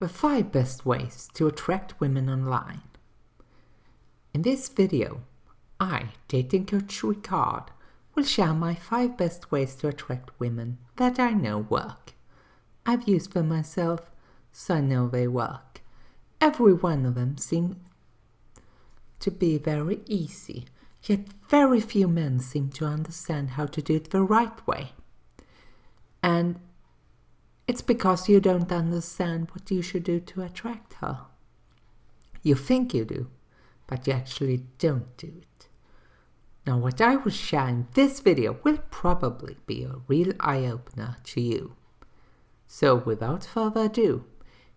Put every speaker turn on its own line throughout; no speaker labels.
The 5 best ways to attract women online. In this video, I, dating coach Ricard, will share my 5 best ways to attract women that I know work. I've used them myself, so I know they work. Every one of them seems to be very easy, yet very few men seem to understand how to do it the right way. And it's because you don't understand what you should do to attract her. You think you do, but you actually don't do it. Now, what I will share in this video will probably be a real eye-opener to you. So, without further ado,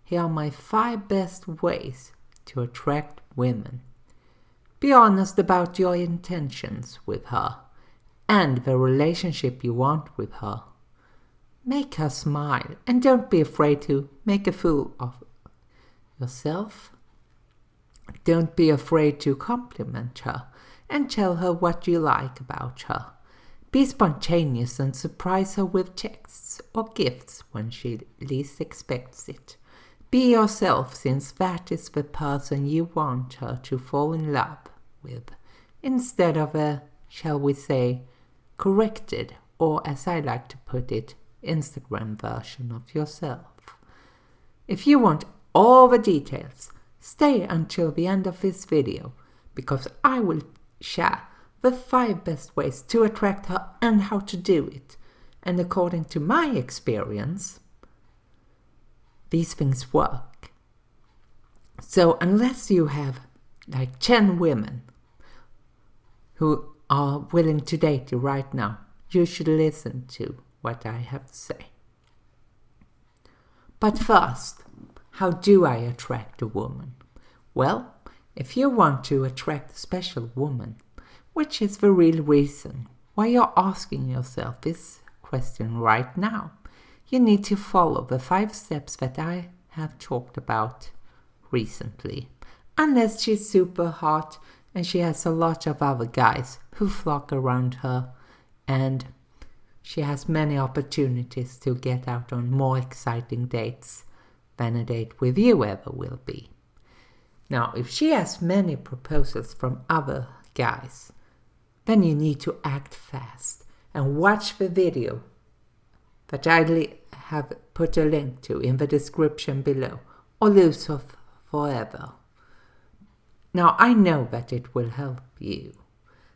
here are my 5 best ways to attract women. Be honest about your intentions with her and the relationship you want with her. Make her smile and don't be afraid to make a fool of yourself. Don't be afraid to compliment her and tell her what you like about her. Be spontaneous and surprise her with texts or gifts when she least expects it. Be yourself, since that is the person you want her to fall in love with, instead of a, shall we say, corrected, or as I like to put it, Instagram version of yourself. If you want all the details, stay until the end of this video, because I will share the 5 best ways to attract her and how to do it. And according to my experience, these things work. So unless you have like 10 women who are willing to date you right now, you should listen to what I have to say. But first, how do I attract a woman? Well, if you want to attract a special woman, which is the real reason why you're asking yourself this question right now, you need to follow the 5 steps that I have talked about recently. Unless she's super hot and she has a lot of other guys who flock around her, and she has many opportunities to get out on more exciting dates than a date with you ever will be. Now, if she has many proposals from other guys, then you need to act fast and watch the video that I have put a link to in the description below, or lose her forever. Now, I know that it will help you,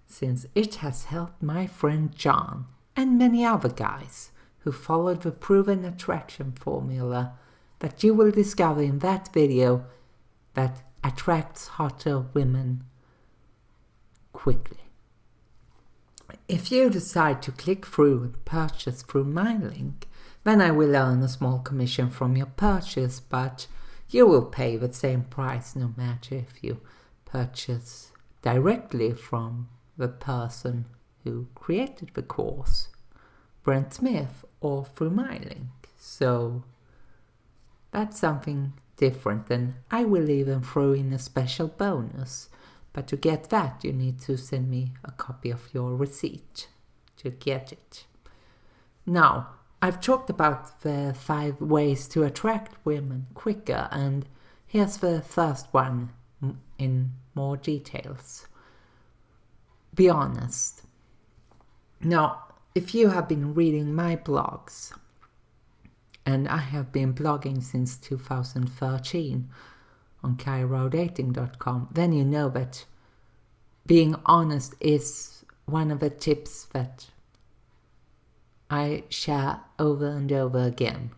since it has helped my friend John and many other guys who followed the proven attraction formula that you will discover in that video that attracts hotter women quickly. If you decide to click through and purchase through my link, then I will earn a small commission from your purchase, but you will pay the same price no matter if you purchase directly from the person who created the course, Brent Smith, or through my link. So that's something different, and I will even throw in a special bonus. But to get that, you need to send me a copy of your receipt to get it. Now, I've talked about the 5 ways to attract women quicker, and here's the first one in more details. Be honest. Now, if you have been reading my blogs, and I have been blogging since 2013 on KairoDating.com, then you know that being honest is one of the tips that I share over and over again,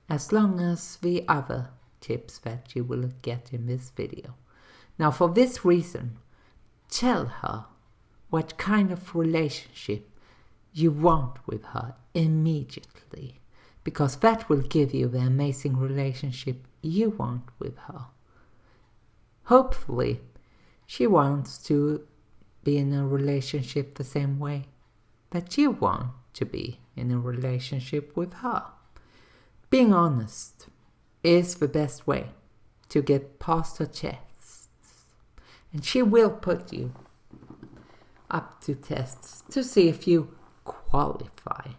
as long as the other tips that you will get in this video. Now, for this reason, tell her what kind of relationship you want with her immediately, because that will give you the amazing relationship you want with her. Hopefully, she wants to be in a relationship the same way that you want to be in a relationship with her. Being honest is the best way to get past her tests, and she will put you up to tests to see if you qualify.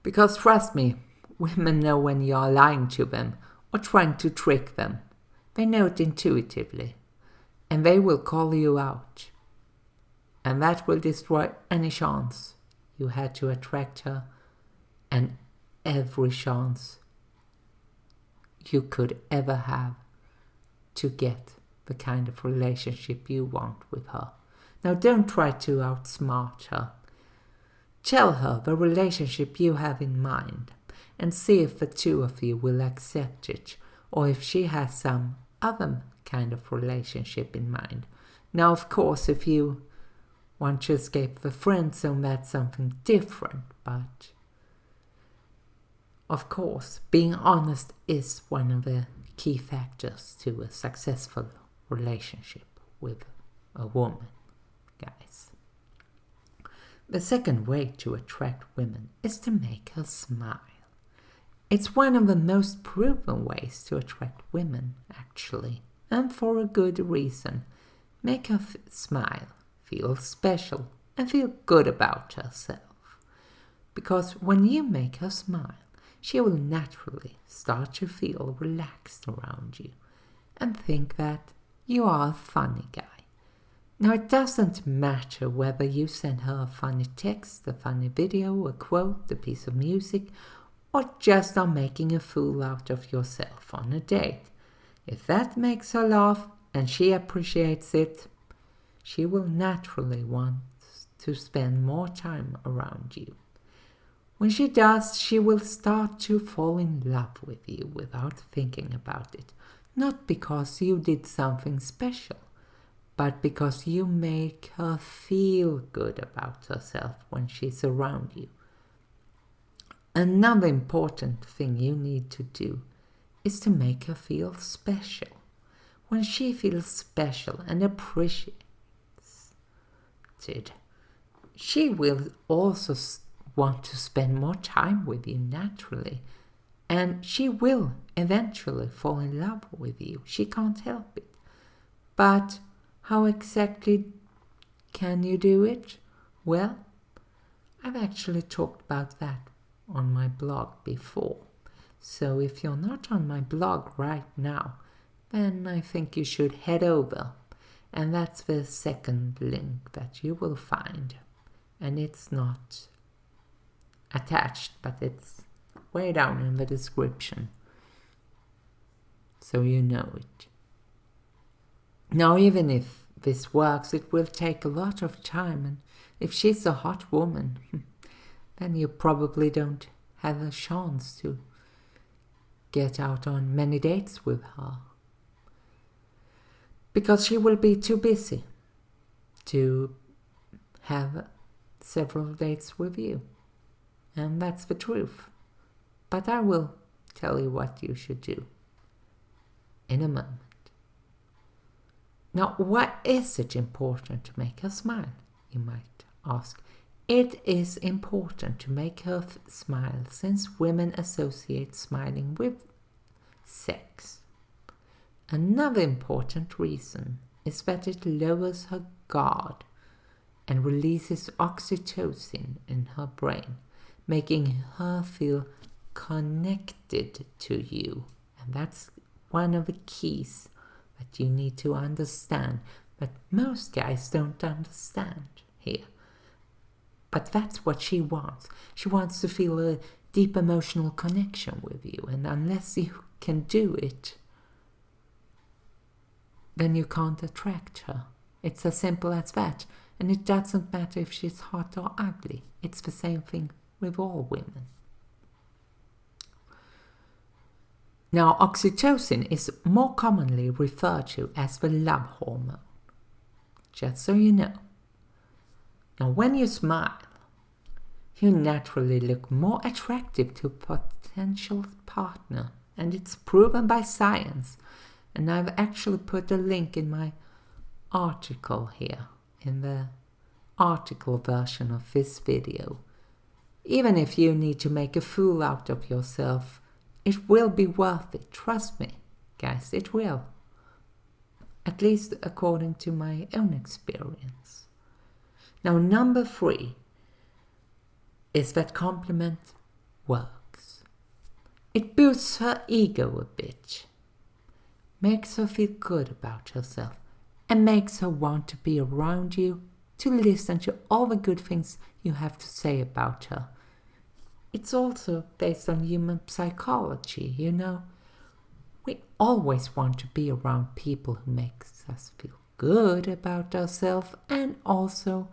Because trust me, women know when you are lying to them or trying to trick them. They know it intuitively, and they will call you out. And that will destroy any chance you had to attract her, and every chance you could ever have to get the kind of relationship you want with her. Now, don't try to outsmart her. Tell her the relationship you have in mind and see if the two of you will accept it, or if she has some other kind of relationship in mind. Now, of course, if you want to escape the friend zone, that's something different, but of course, being honest is one of the key factors to a successful relationship with a woman, guys. The second way to attract women is to make her smile. It's one of the most proven ways to attract women, actually, and for a good reason. Make her smile, feel special, and feel good about herself. Because when you make her smile, she will naturally start to feel relaxed around you and think that you are a funny guy. Now, it doesn't matter whether you send her a funny text, a funny video, a quote, a piece of music, or just are making a fool out of yourself on a date. If that makes her laugh and she appreciates it, she will naturally want to spend more time around you. When she does, she will start to fall in love with you without thinking about it. Not because you did something special, but because you make her feel good about herself when she's around you. Another important thing you need to do is to make her feel special. When she feels special and appreciated, she will also want to spend more time with you naturally, and she will eventually fall in love with you. She can't help it. But how exactly can you do it? Well, I've actually talked about that on my blog before. So if you're not on my blog right now, then I think you should head over. And that's the second link that you will find. And it's not attached, but it's way down in the description, so you know it. Now, even if this works, it will take a lot of time, and if she's a hot woman, then you probably don't have a chance to get out on many dates with her, because she will be too busy to have several dates with you. And that's the truth. But I will tell you what you should do in a moment. Now, why is it important to make her smile? You might ask. It is important to make her smile since women associate smiling with sex. Another important reason is that it lowers her guard and releases oxytocin in her brain, making her feel connected to you. And that's one of the keys that you need to understand, but most guys don't understand here. But that's what she wants. She wants to feel a deep emotional connection with you, and unless you can do it, then you can't attract her. It's as simple as that. And it doesn't matter if she's hot or ugly. It's the same thing with all women. Now, oxytocin is more commonly referred to as the love hormone, just so you know. Now, when you smile, you naturally look more attractive to a potential partner, and it's proven by science. And I've actually put a link in my article here, in the article version of this video. Even if you need to make a fool out of yourself, it will be worth it. Trust me, guys, it will. At least according to my own experience. Now, number 3 is that compliment works. It boosts her ego a bit, makes her feel good about herself, and makes her want to be around you, to listen to all the good things you have to say about her. It's also based on human psychology, you know. We always want to be around people who makes us feel good about ourselves, and also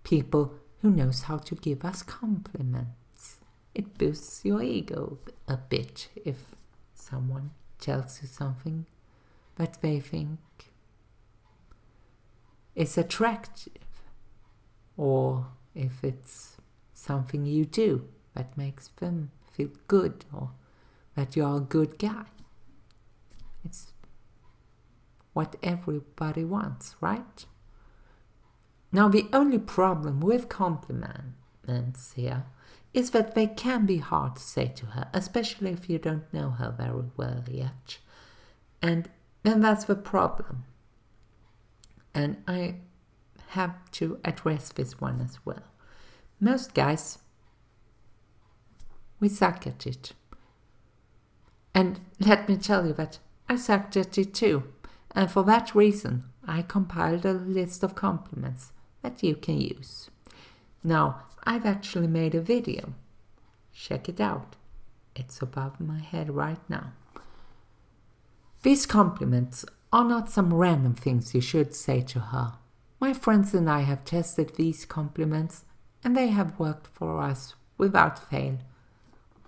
people who knows how to give us compliments. It boosts your ego a bit if someone tells you something that they think is attractive, or if it's something you do that makes them feel good, or that you're a good guy. It's what everybody wants, right? Now, the only problem with compliments here is that they can be hard to say to her, especially if you don't know her very well yet. And then that's the problem. And I have to address this one as well. Most guys, we suck at it. And let me tell you that I sucked at it too. And for that reason, I compiled a list of compliments that you can use. Now, I've actually made a video. Check it out. It's above my head right now. These compliments are not some random things you should say to her. My friends and I have tested these compliments, and they have worked for us without fail.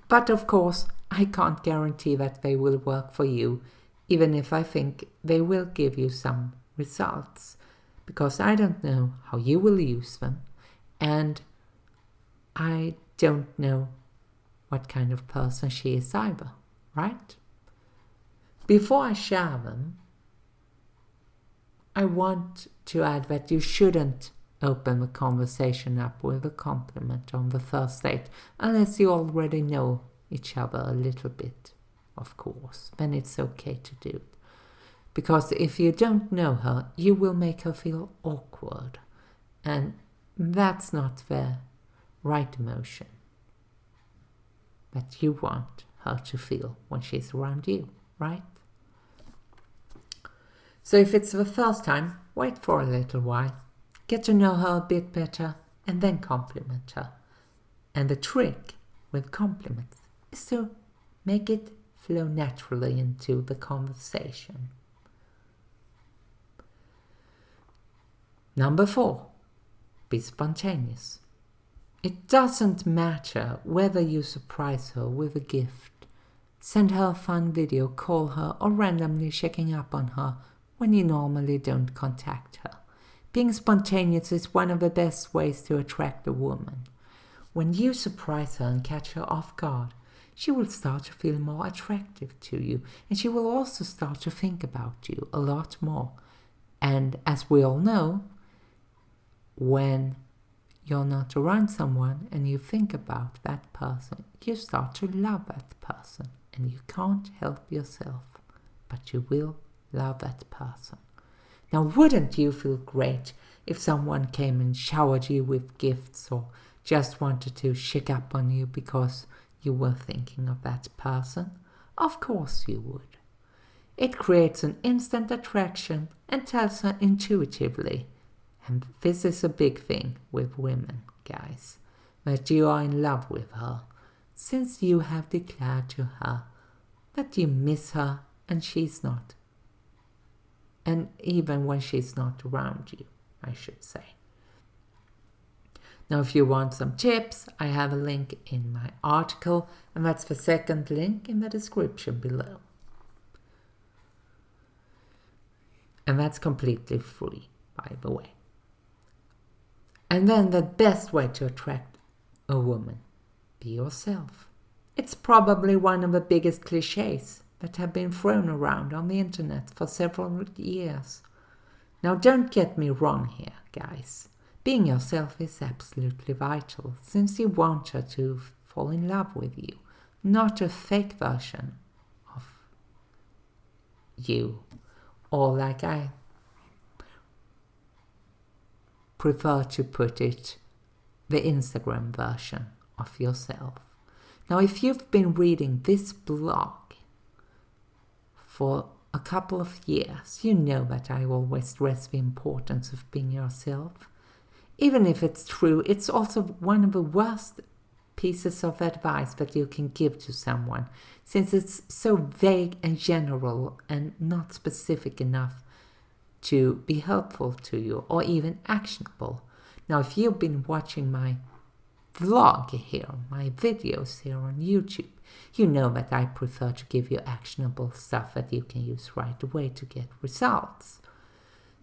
But of course, I can't guarantee that they will work for you, even if I think they will give you some results, because I don't know how you will use them, and I don't know what kind of person she is either, right? Before I share them, I want to add that you shouldn't open the conversation up with a compliment on the first date, unless you already know each other a little bit, of course. Then it's okay to do it. Because if you don't know her, you will make her feel awkward. And that's not the right emotion that you want her to feel when she's around you, right? So if it's the first time, wait for a little while. Get to know her a bit better and then compliment her. And the trick with compliments is to make it flow naturally into the conversation. Number 4, be spontaneous. It doesn't matter whether you surprise her with a gift, send her a fun video, call her, or randomly checking up on her when you normally don't contact her. Being spontaneous is one of the best ways to attract a woman. When you surprise her and catch her off guard, she will start to feel more attractive to you, and she will also start to think about you a lot more. And as we all know, when you're not around someone and you think about that person, you start to love that person, and you can't help yourself, but you will love that person. Now, wouldn't you feel great if someone came and showered you with gifts, or just wanted to check up on you because you were thinking of that person? Of course you would. It creates an instant attraction and tells her intuitively, and this is a big thing with women, guys, that you are in love with her, since you have declared to her that you miss her and she's not. And even when she's not around you, I should say. Now, if you want some tips, I have a link in my article, and that's the second link in the description below. And that's completely free, by the way. And then the best way to attract a woman, be yourself. It's probably one of the biggest cliches that have been thrown around on the internet for several years. Now, don't get me wrong here, guys. Being yourself is absolutely vital, since you want her to fall in love with you, not a fake version of you, or like I prefer to put it, the Instagram version of yourself. Now, if you've been reading this blog for a couple of years, you know that I always stress the importance of being yourself. Even if it's true, it's also one of the worst pieces of advice that you can give to someone, since it's so vague and general and not specific enough to be helpful to you or even actionable. Now, if you've been watching my vlog here, my videos here on YouTube, you know that I prefer to give you actionable stuff that you can use right away to get results.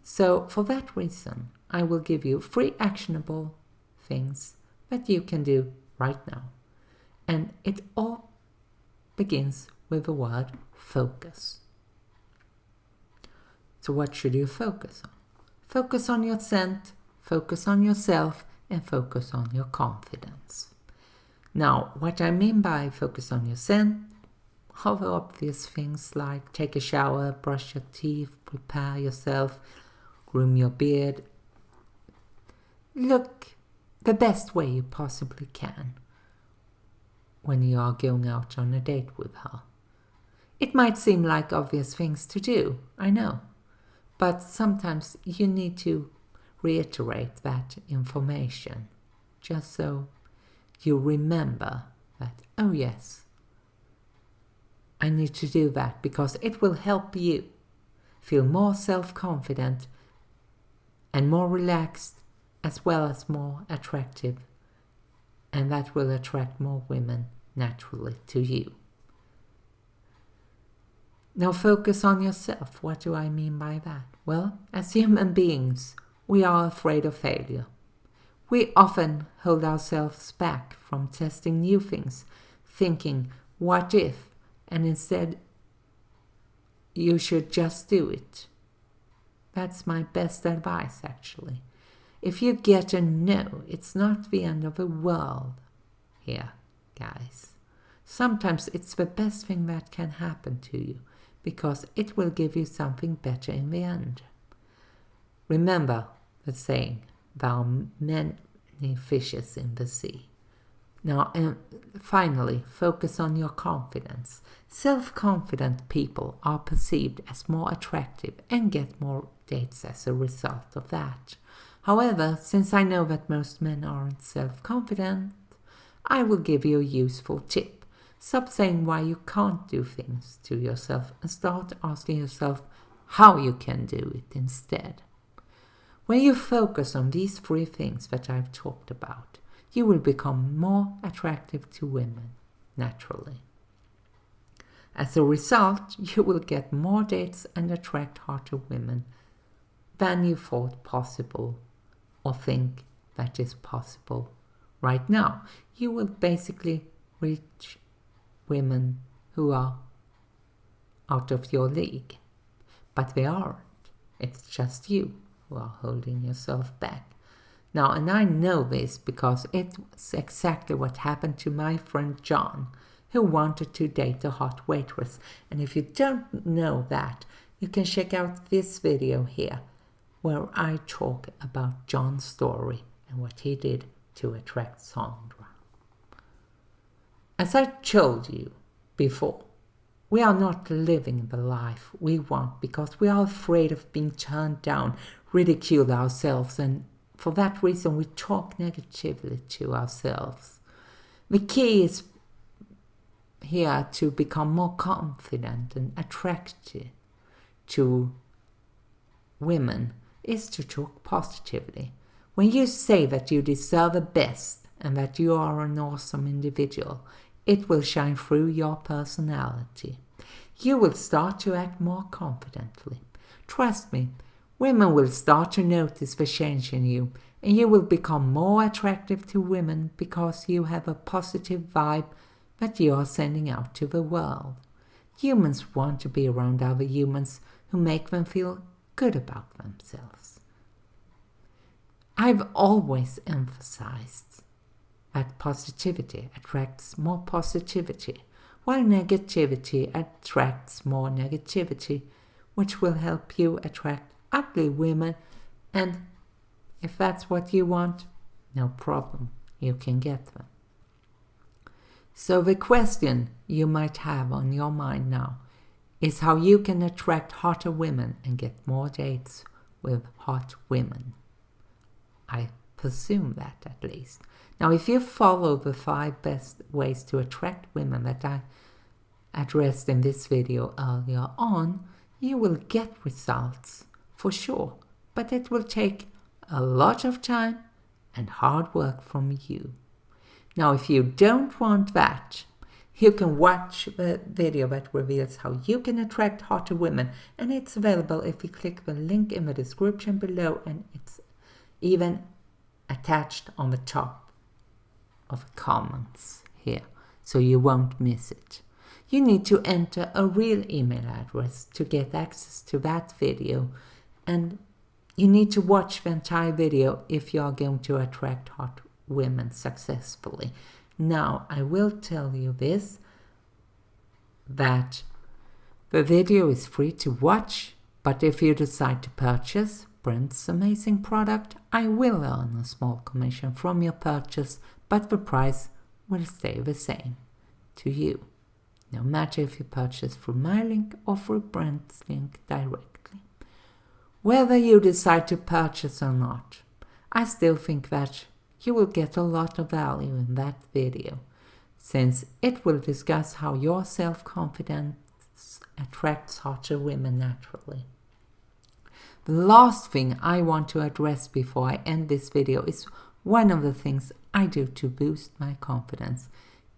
So for that reason, I will give you 3 actionable things that you can do right now. And it all begins with the word focus. So what should you focus on? Focus on your scent, focus on yourself, and focus on your confidence. Now, what I mean by focus on your scent are the obvious things like take a shower, brush your teeth, prepare yourself, groom your beard. Look the best way you possibly can when you are going out on a date with her. It might seem like obvious things to do, I know, but sometimes you need to reiterate that information just so you remember that, oh yes, I need to do that, because it will help you feel more self-confident and more relaxed, as well as more attractive, and that will attract more women naturally to you. Now focus on yourself. What do I mean by that? Well, as human beings, we are afraid of failure. We often hold ourselves back from testing new things, thinking, what if? And instead, you should just do it. That's my best advice, actually. If you get a no, it's not the end of the world here, guys. Sometimes it's the best thing that can happen to you, because it will give you something better in the end. Remember the saying, there are many fishes in the sea. Now, finally, focus on your confidence. Self-confident people are perceived as more attractive and get more dates as a result of that. However, since I know that most men aren't self-confident, I will give you a useful tip. Stop saying why you can't do things to yourself and start asking yourself how you can do it instead. When you focus on these 3 things that I've talked about, you will become more attractive to women naturally. As a result, you will get more dates and attract hotter women than you thought possible or think that is possible right now. You will basically reach women who are out of your league, but they aren't. It's just you who are holding yourself back. Now, and I know this because it's exactly what happened to my friend John, who wanted to date a hot waitress. And if you don't know that, you can check out this video here, where I talk about John's story and what he did to attract Sandra. As I told you before, we are not living the life we want because we are afraid of being turned down, ridiculed ourselves, and for that reason we talk negatively to ourselves. The key is here to become more confident and attracted to women is to talk positively. When you say that you deserve the best and that you are an awesome individual, it will shine through your personality. You will start to act more confidently. Trust me, women will start to notice the change in you, and you will become more attractive to women because you have a positive vibe that you are sending out to the world. Humans want to be around other humans who make them feel good about themselves. I've always emphasized that positivity attracts more positivity, while negativity attracts more negativity, which will help you attract ugly women, and if that's what you want, no problem, you can get them. So the question you might have on your mind now is how you can attract hotter women and get more dates with hot women. I presume that, at least. Now, if you follow the 5 best ways to attract women that I addressed in this video earlier on, you will get results for sure, but it will take a lot of time and hard work from you. Now, if you don't want that, you can watch the video that reveals how you can attract hotter women, and it's available if you click the link in the description below, and it's even attached on the top of the comments here, so you won't miss it. You need to enter a real email address to get access to that video, and you need to watch the entire video if you are going to attract hot women successfully. Now, I will tell you this, that the video is free to watch, but if you decide to purchase Brent's amazing product, I will earn a small commission from your purchase, but the price will stay the same to you, no matter if you purchase through my link or through Brent's link directly. Whether you decide to purchase or not, I still think that you will get a lot of value in that video, since it will discuss how your self-confidence attracts hotter women naturally. The last thing I want to address before I end this video is one of the things I do to boost my confidence.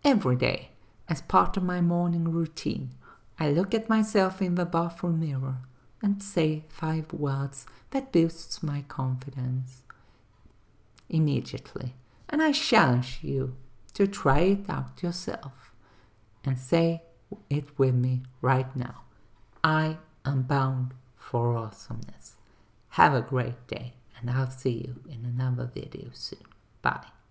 Every day, as part of my morning routine, I look at myself in the bathroom mirror and say 5 words that boosts my confidence immediately. And I challenge you to try it out yourself and say it with me right now. I am bound for awesomeness. Have a great day, and I'll see you in another video soon. Bye.